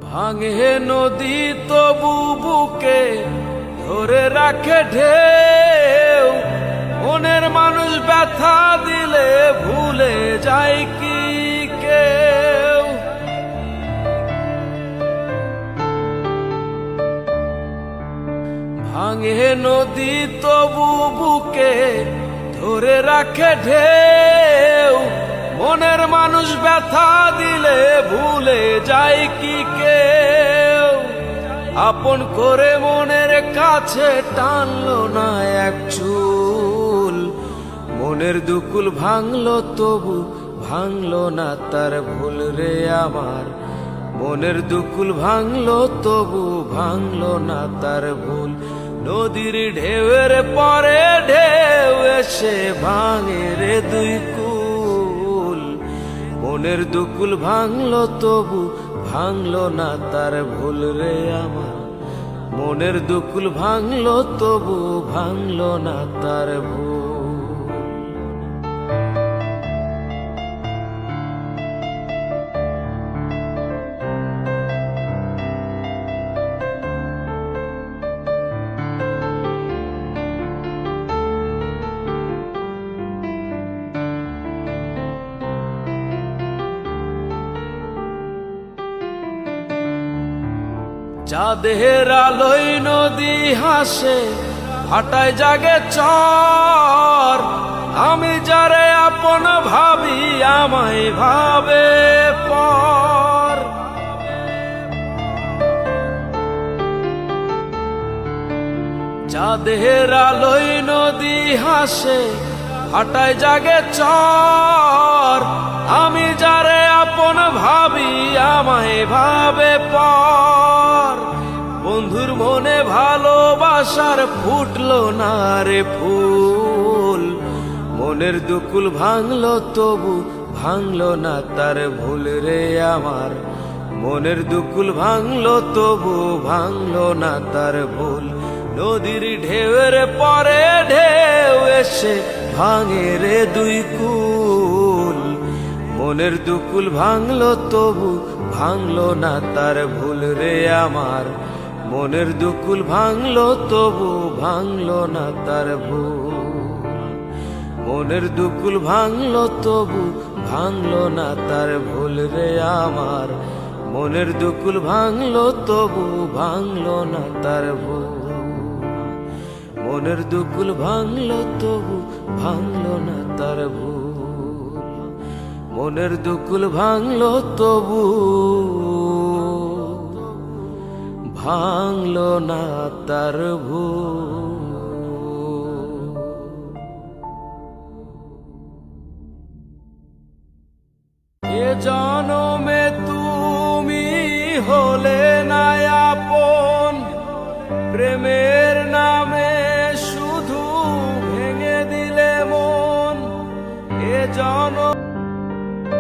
ভাঙে নদী তবু বুকে ধরে রাখে ঢেউ। মনের মানুষ ব্যথা দিলে ভুলে যায় কি কেউ? ভাঙে নদী তবু বুকে ধরে রাখে ঢেউ। মনের মানুষ ব্যথা দিলে ভুলে যায় কি কেউ? আপন করে মনের কাছে টানলো না এক চুল। মনের দুকুল ভাঙলো তবু ভাঙলো না তার ভুল রে আমার। মনের দুকুল ভাঙলো তবু ভাঙলো না তার ভুল। নদীর ঢেউয়ের পরে ঢেউ এসে ভাঙে রে দুই কুল। মনের দুকুল ভাঙলো তবু ভাঙলো না তার ভুল রে আমার। মনের দুকুল ভাঙলো তবু ভাঙলো না তার ভুল। চাঁদের আলোয় নদী হাসে ভাটায় জাগে চর। আমি যারে আপন ভাবি আমায় ভাবে পর। চাঁদের আলোয় নদী হাসে ভাটায় জাগে চর। আমি যারে আপন ভাবি আমায় ভাবে পর। বন্ধুর মনে ভালোবাসার ফুটলো না রে ফুল। মনের দুকুল ভাঙলো তবু ভাঙলো না তার ভুল রে আমার। মনের দুকুল ভাঙলো তবু ভাঙলো না তার ভুল। নদীর ঢেউয়ের পরে ঢেউ এসে ভাঙে রে দুই কুল। মনের দুকুল ভাঙলো তবু ভাঙলো না তার ভুল রে আমার। মনের দুকুল ভাঙলো তবু ভাঙলো না তার ভুল। মনের দুকুল ভাঙলো তবু ভাঙলো না তার ভুল রে আমার। মনের দুকুল ভাঙলো তবু ভাঙলো না তার ভুল। মনের দুকুল ভাঙলো তবু ভাঙলো না তার ভুল। মনের দুকুল ভাঙলো তবু ভাঙলো না তার ভুল। এ জনমে তুমি হলে না আপন প্রেমে